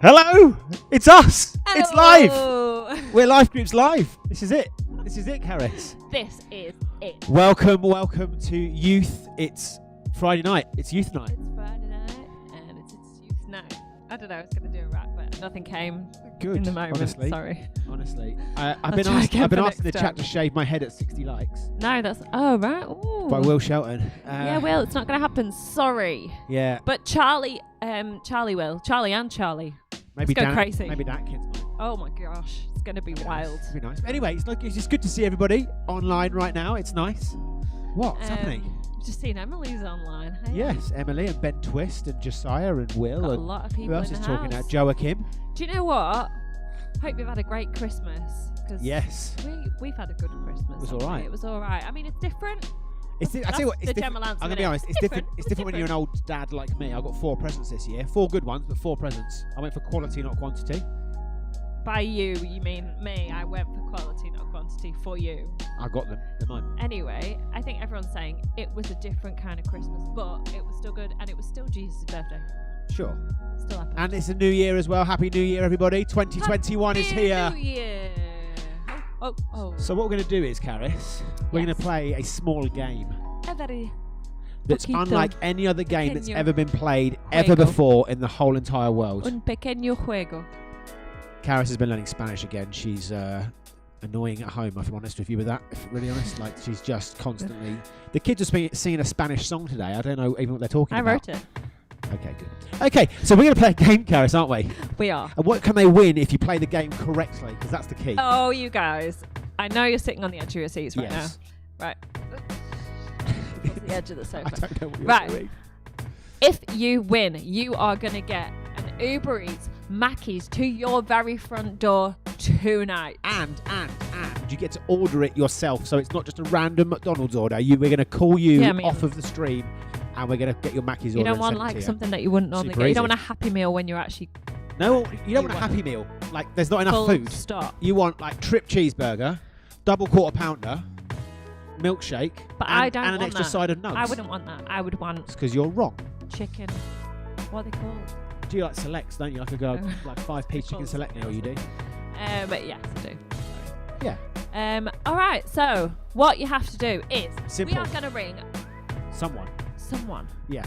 Hello! It's us! Hello. It's live! We're Life Groups Live. This is it. This is it, Karis. This is it. Welcome to Youth. It's Friday night. It's Youth Night. It's Friday night and it's youth night. I don't know, I was going to do a rap, but nothing came Good. in the moment. Honestly. Sorry. Honestly. I've been asked in the chat to shave my head at 60 likes. No, that's... Oh, right. Ooh. By Will Shelton. Yeah, Will, it's not going to happen. Sorry. Yeah. But Charlie will. Charlie and Charlie. Maybe Let's go crazy. Maybe that kid's might. Oh my gosh. It's going to be wild. It'd be nice. But anyway, it's just good to see everybody online right now. It's nice. What's happening? I've just seen Emily's online. Hey. Yes, Emily and Ben Twist and Josiah and Will. Got a and lot of people who else in is the talking now? house. Joachim. Do you know what? Hope you've had a great Christmas. Cause Yes. We've had a good Christmas. It was haven't we? alright. It was alright. I mean, it's different. I tell you what, it's the different. general answer, I'm gonna be innit? honest. It's different. It's different when you're an old dad like me. I got 4 presents this year. 4 good ones, but 4 presents. I went for quality, not quantity. By you mean me. I went for quality, not quantity, for you. I got them. They're mine. Anyway, I think everyone's saying it was a different kind of Christmas, but it was still good, and it was still Jesus' birthday. Sure. Still happened. And it's a new year as well. Happy New Year, everybody. 2021 is here. New Year. Oh. So what we're going to do is, Karis, we're going to play a small game that's Poquito. unlike any other game that's Pequeño ever been played ever juego. before in the whole entire world. Un pequeño juego. Karis has been learning Spanish again. She's annoying at home, if I'm honest with you with that. If I'm really honest, like she's just constantly... The kids are singing a Spanish song today. I don't know even what they're talking I about. wrote it. Okay, good. Okay, so we're going to play a game, Karis, aren't we? We are. And what can they win if you play the game correctly? Because that's the key. Oh, you guys. I know you're sitting on the edge of your seats right Yes. now. Right. What's the edge of the sofa? I don't know what you're Right. doing. If you win, you are going to get an Uber Eats Mackey's to your very front door tonight. And you get to order it yourself, so it's not just a random McDonald's order. We're going to call you off of the stream, and we're going to get your Mackey's You order. don't want like something that you wouldn't normally Super get. You easy. don't want a Happy Meal when you're actually No, you don't want a Happy Meal. Like, there's not enough full food. stop. You want like trip cheeseburger, double quarter pounder, milkshake, But and, I don't and an want extra that. side of nugs. I wouldn't want that. I would want It's because you're wrong. chicken. What are they called? Do you like selects, don't you? Like a girl, like 5-piece chicken select meal, you do? But yes, I do. Yeah. All right. So what you have to do is Simple. we are going to ring Someone. Yeah.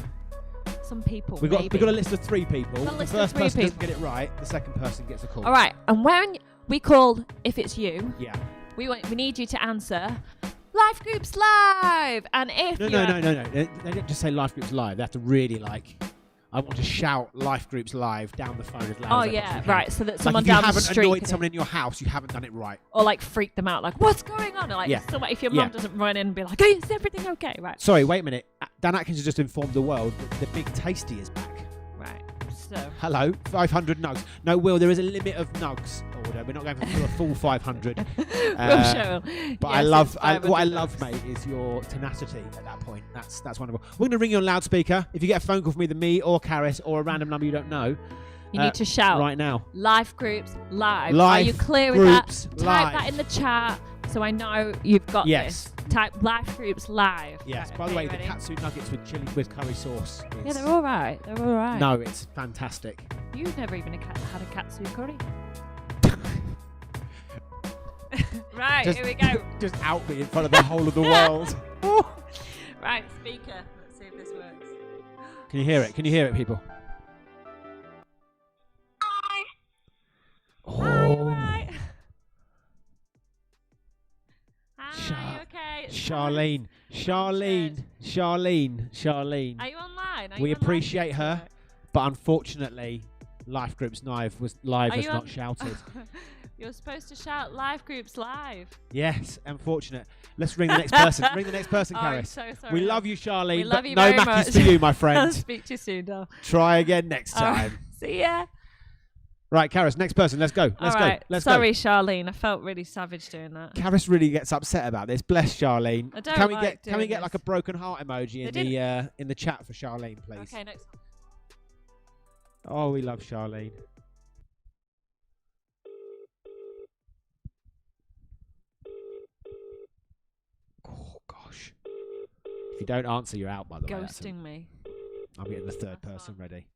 some people. We've got a list of 3 people. Got a The list of first 3 person doesn't people. get it right. The second person gets a call. All right. And when we call, if it's you, Yeah. we need you to answer Life Groups Live. And if No. They don't just say Life Groups Live. They have to really I want to shout Life Groups Live down the phone as loud as I possibly can. right. So that someone Like if you down the haven't street annoyed can- someone in your house, you haven't done it right. or like freak them out, like what's going on? Or like Yeah. if your Yeah. mum doesn't run in and be like, hey, is everything okay? Right. Sorry, wait a minute. Dan Atkins has just informed the world that the Big Tasty is back. Right. So Hello, 500 nugs. No, Will, there is a limit of nugs order. We're not going for a full 500. we'll show. But Yes, what it's I 500 love, bucks. mate, is your tenacity at that point. That's wonderful. We're going to ring you on loudspeaker. If you get a phone call from either me or Karis or a random number you don't know, You need to shout right now. Life Groups Live. Are Life you clear with that? Groups Type Live. that in the chat so I know you've got Yes. this. Type Life Groups Live. Yes. Right, By the okay, way, the ready? katsu nuggets with chili with curry sauce. Yeah, is- they're all right. They're all right. No, it's fantastic. You've never even had a katsu curry. Right, Just- here we go. Just out me in front of the whole of the world. Right, speaker. Let's see if this works. Can you hear it? Can you hear it, people? Hi, Oh, you alright? Hi, Char- you okay? It's Charlene. Charlene. Are you online? Are We you on appreciate Live her, Groups but unfortunately, Life Groups Live was Are you not on- shouted. You're supposed to shout Live Groups Live. Yes, unfortunate. Let's ring the next person. Ring the next person, Oh, I'm Karis. so sorry. We love you, Charlene, We love but you no very Mackies much. for you, my I'll friend. speak to you soon, doll. Try again next Oh, time. see ya. Right, Karis, next person. Let's go. Let's All go. right. Let's Sorry, Charlene. I felt really savage doing that. go. Karis really gets upset about this. Bless Charlene. I don't Can we like get doing like a this. broken heart emoji in the chat for Charlene, please? Okay, next. Oh, we love Charlene. Oh gosh. If you don't answer, you're out. By the way, Ghosting me. I'm getting the third That's person fine. ready.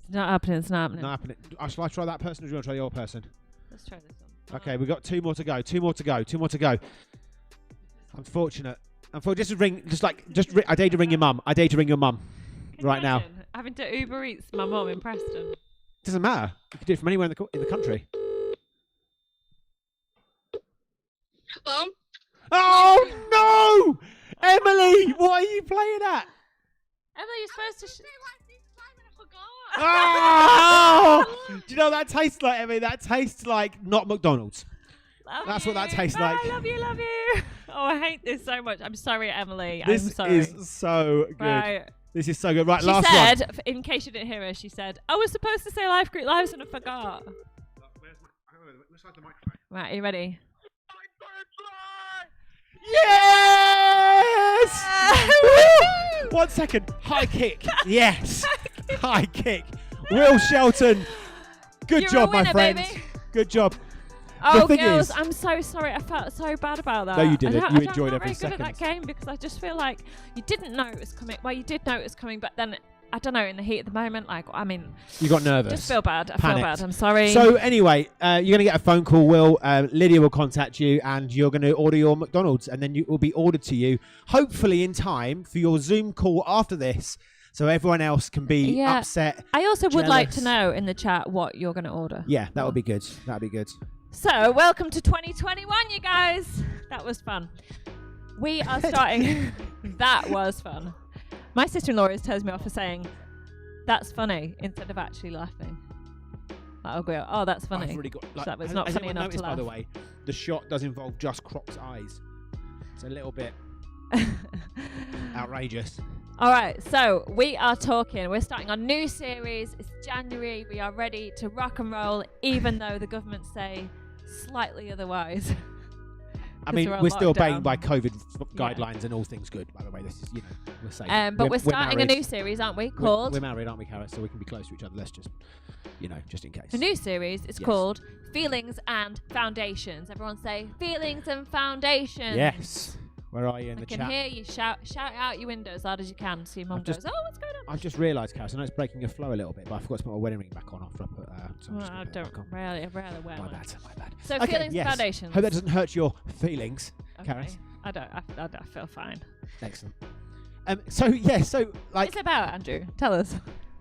It's not happening. It's not happening. Not happening. Shall I try that person, or do you want to try your person? Let's try this one. Okay, we've got 2 more to go. 2 more to go. 2 more to go. Unfortunate. Just ring. I dare to ring your mum. I dare to ring your mum right now. Having to Uber Eats my mum in Preston. Doesn't matter. You can do it from anywhere in the country. Hello? Oh no, Emily! What are you playing at? Emily, you're supposed to. Oh! Do you know what that tastes like, Emily? That tastes like not McDonald's. That's what that tastes like. I love you. Oh, I hate this so much. I'm sorry, Emily. This I'm sorry. is so good. Right. This is so good. Right, She last said, one. in case you didn't hear her, she said, I was supposed to say Life Group Lives and I forgot. Right, are you ready? Yes! Woo! 1 second. High kick. Yes. High kick. Will Shelton. Good You're job, a winner, my friend. baby. Good job. Oh, thing girls, is- I'm so sorry. I felt so bad about that. No, you didn't. You I'm enjoyed not every very good at that second. game because I just feel like you didn't know it was coming. Well, you did know it was coming, but then, I don't know, in the heat of the moment, You got nervous. just feel bad. I Panicked. feel bad. I'm sorry. So anyway, you're going to get a phone call, Will. Lydia will contact you and you're going to order your McDonald's and then it will be ordered to you, hopefully in time for your Zoom call after this, so everyone else can be upset. I also would like to jealous. know in the chat what you're going to order. Yeah, that would be good. That would be good. So, welcome to 2021, you guys. That was fun. We are starting. That was fun. My sister-in-law always tells me off for saying, that's funny, instead of actually laughing. I'll go, oh, that's funny. I've already got, So it's not has funny anyone enough noticed, to laugh. by the way, the shot does involve just Croc's eyes. It's a little bit outrageous. All right, so we are talking. We're starting our new series. It's January. We are ready to rock and roll, even though the government say slightly otherwise. I mean, we're on we're still obeying lockdown. by COVID guidelines and all things good, by the way. This is, we're safe. But we're starting a married. new series, aren't we? Called We're married, aren't we, Karis? So we can be close to each other. Let's just, just in case. the new series. It's Yes. called Feelings and Foundations. Everyone say Feelings and Foundations. Yes. Where are you in I the can chat? hear you shout out your window as loud as you can. So your mum I've goes, just- "Oh, what's going on?" I've just realised, Karis, I know it's breaking your flow a little bit, but I forgot to put my wedding ring back on after I put. So I'm Well, just I gonna put it don't back on. really wear My mine. bad. So Okay, Feelings yes. and Foundations. Hope that doesn't hurt your feelings, Okay. Karis. I don't. I feel fine. Excellent. So What's it about, Andrew? Tell us.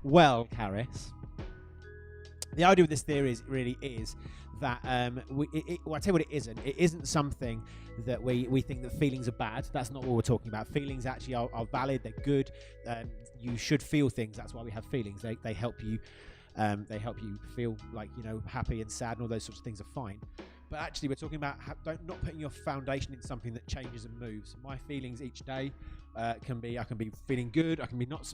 Well, Karis, the idea of this theory really is that well, I tell you what, it isn't. It isn't something that we think that feelings are bad. That's not what we're talking about. Feelings actually are valid. They're good. You should feel things. That's why we have feelings. They help you. They help you feel like happy and sad, and all those sorts of things are fine. But actually, we're talking about not putting your foundation in something that changes and moves. My feelings each day can be I can be feeling good. I can be not.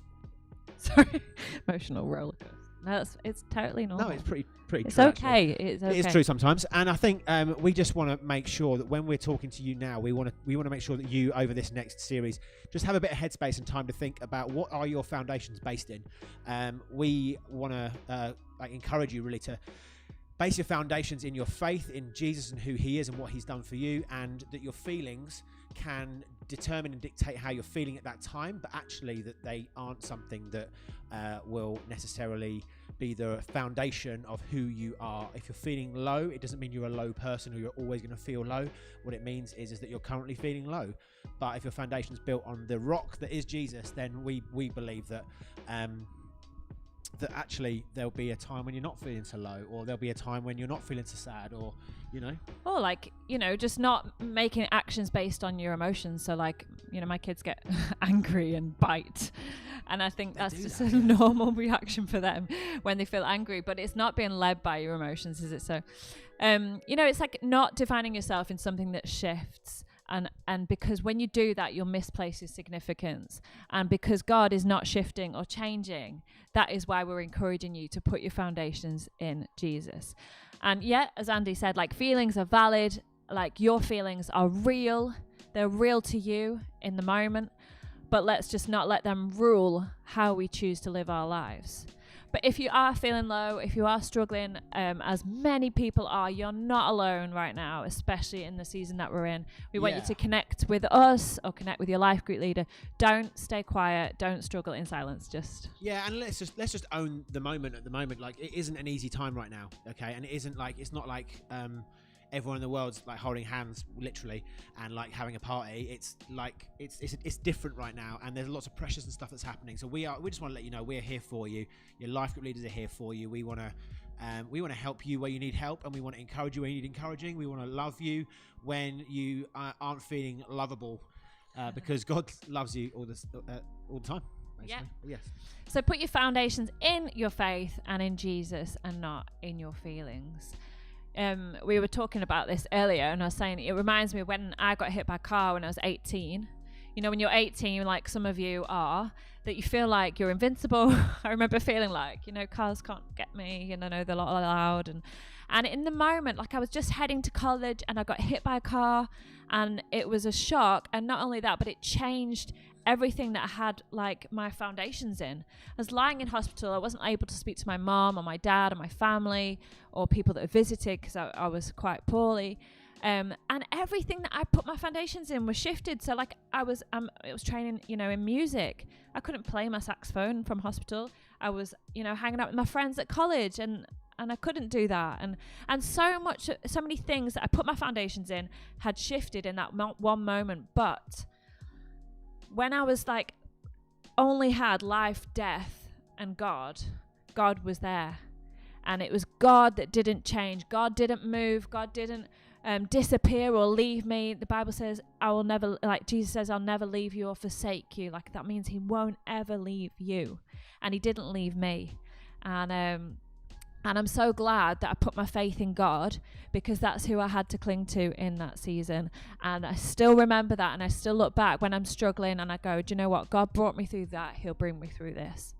Sorry, emotional roller coaster. No, it's totally normal. No, it's pretty. It's true, okay. actually. It's okay. It is true sometimes, and I think we just want to make sure that when we're talking to you now, we want to make sure that you, over this next series, just have a bit of headspace and time to think about what are your foundations based in. We want to encourage you really to base your foundations in your faith in Jesus and who He is and what He's done for you, and that your feelings can determine and dictate how you're feeling at that time, but actually that they aren't something that will necessarily be the foundation of who you are. If you're feeling low, it doesn't mean you're a low person or you're always going to feel low. What it means is that you're currently feeling low. But if your foundation is built on the rock that is Jesus, then we believe that that actually there'll be a time when you're not feeling so low, or there'll be a time when you're not feeling so sad, or Or just not making actions based on your emotions. So my kids get angry and bite, and I think that's just a normal reaction for them when they feel angry. But it's not being led by your emotions, is it? So, it's like not defining yourself in something that shifts. And because when you do that, you'll misplace your significance. And because God is not shifting or changing, that is why we're encouraging you to put your foundations in Jesus. And yet, as Andy said, feelings are valid. Your feelings are real. They're real to you in the moment. But let's just not let them rule how we choose to live our lives. But if you are feeling low, if you are struggling, as many people are, you're not alone right now, especially in the season that we're in. We want you to connect with us or connect with your life group leader. Don't stay quiet. Don't struggle in silence. And let's just own the moment at the moment. Like, it isn't an easy time right now, okay? And it's not like everyone in the world's like holding hands literally and like having a party. It's like it's different right now, and there's lots of pressures and stuff that's happening. So we just want to let you know we're here for you. Your life group leaders are here for you. We want to help you where you need help, and we want to encourage you where you need encouraging. We want to love you when you aren't feeling lovable, because God loves you all the time. Yeah. Yes. So put your foundations in your faith and in Jesus, and not in your feelings. We were talking about this earlier, and I was saying it reminds me of when I got hit by a car when I was 18. You know, when you're 18, like some of you are, that you feel like you're invincible. I remember feeling like, cars can't get me, and I know they're not allowed. And in the moment, like I was just heading to college and I got hit by a car, and it was a shock. And not only that, but it changed everything that I had like my foundations in. I was lying in hospital. I wasn't able to speak to my mom or my dad or my family or people that have visited because I was quite poorly. And everything that I put my foundations in was shifted. So like I was training, in music. I couldn't play my saxophone from hospital. I was, hanging out with my friends at college, and I couldn't do that. And so many things that I put my foundations in had shifted in that one moment. But when I was like only had life, death, and God was there. And it was God that didn't change. God didn't move. God didn't disappear or leave me. The Bible says, Jesus says, I'll never leave you or forsake you. Like, that means he won't ever leave you. And he didn't leave me. And I'm so glad that I put my faith in God, because that's who I had to cling to in that season. And I still remember that, and I still look back when I'm struggling and I go, do you know what? God brought me through that. He'll bring me through this.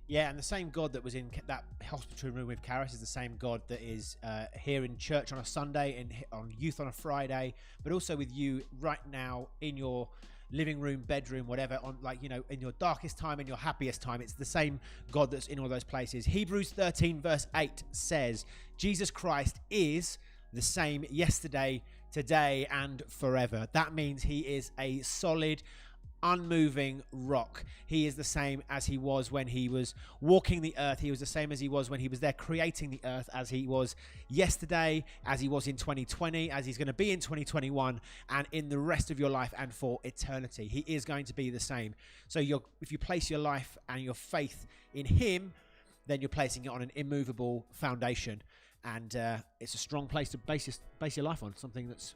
Yeah, and the same God that was in that hospital room with Karis is the same God that is here in church on a Sunday and on youth on a Friday, but also with you right now in your living room, bedroom, whatever, on in your darkest time and your happiest time. It's the same God that's in all those places. Hebrews 13 verse 8 says, Jesus Christ is the same yesterday, today, and forever. That means he is a solid, unmoving rock. He is the same as he was when he was walking the earth. He was the same as he was when he was there creating the earth, as he was yesterday, as he was in 2020, as he's going to be in 2021, and in the rest of your life and for eternity. He is going to be the same. So if you place your life and your faith in him, then you're placing it on an immovable foundation, and it's a strong place to base your life on, something that's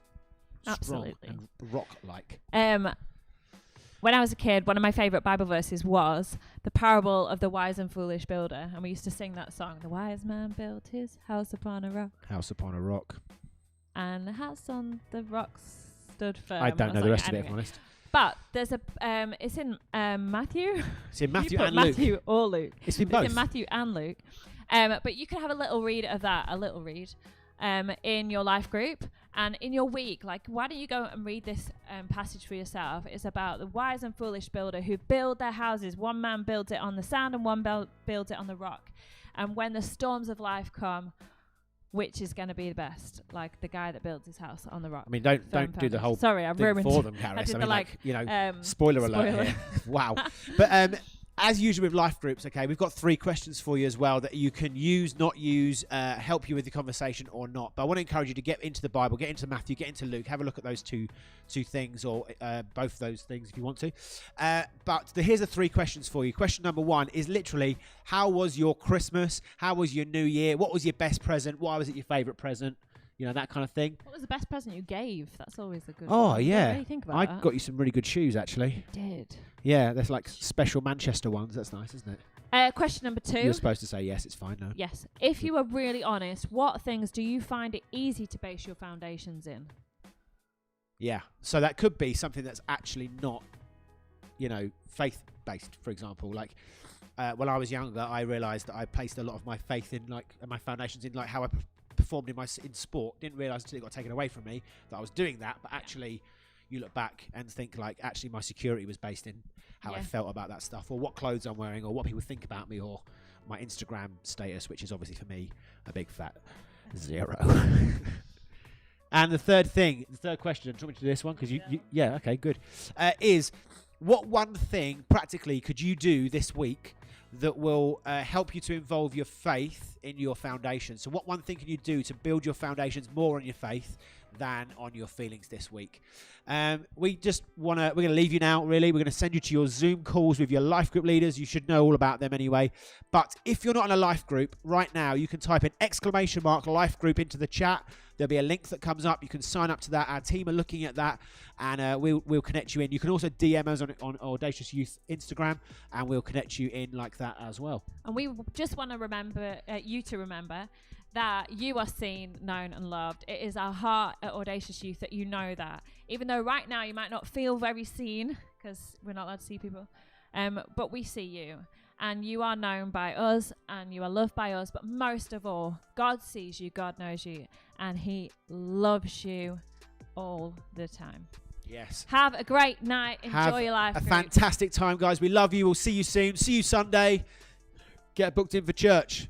strong and rock-like. When I was a kid, one of my favourite Bible verses was the parable of the wise and foolish builder. And we used to sing that song. The wise man built his house upon a rock. House upon a rock. And the house on the rocks stood firm. I don't know the rest of it, if I'm honest. But there's it's in Matthew. It's in Matthew and Matthew Luke. or Luke. It's in both. It's in Matthew and Luke. But you can have a little read of that, in your life group. And in your week, why don't you go and read this passage for yourself? It's about the wise and foolish builder who build their houses. One man builds it on the sand and one builds it on the rock. And when the storms of life come, which is going to be the best? Like the guy that builds his house on the rock. I mean, don't do the whole Sorry, I've thing ruined for them, Karis. Spoiler alert here. Wow. But as usual with life groups, okay, we've got 3 questions for you as well that you can use, not use, help you with the conversation or not. But I want to encourage you to get into the Bible, get into Matthew, get into Luke, have a look at those two things, or both those things if you want to. But here's the 3 questions for you. Question number 1 is literally, how was your Christmas? How was your New Year? What was your best present? Why was it your favourite present? That kind of thing. What was the best present you gave? That's always a good one. Oh, yeah. What do you think about I got you some really good shoes, actually. You did? Yeah, there's special Manchester ones. That's nice, isn't it? Question number 2. You're supposed to say yes, it's fine, no? Yes. If you are really honest, what things do you find it easy to base your foundations in? Yeah. So that could be something that's actually not, faith-based, for example. When I was younger, I realised that I placed a lot of my faith in, my foundations in, how I performed in sport. Didn't realise until it got taken away from me that I was doing that, but actually you look back and think actually my security was based in how I felt about that stuff, or what clothes I'm wearing, or what people think about me, or my Instagram status, which is obviously for me a big fat 0. And the third question, do you want me to do this one? Because yeah, okay, good. Is what one thing practically could you do this week that will help you to involve your faith in your foundation? So what one thing can you do to build your foundations more on your faith than on your feelings this week? We're going to leave you now, really. We're going to send you to your Zoom calls with your life group leaders. You should know all about them anyway. But if you're not in a life group right now, you can type in !life group into the chat. There'll be a link that comes up. You can sign up to that. Our team are looking at that, and we'll connect you in. You can also DM us on Audacious Youth Instagram, and we'll connect you in like that as well. And we just want to remember you to remember that you are seen, known, and loved. It is our heart at Audacious Youth that you know that. Even though right now you might not feel very seen, because we're not allowed to see people, but we see you. And you are known by us, and you are loved by us. But most of all, God sees you, God knows you, and He loves you all the time. Yes. Have a great night. Enjoy your life. Have a fantastic time, guys. We love you. We'll see you soon. See you Sunday. Get booked in for church.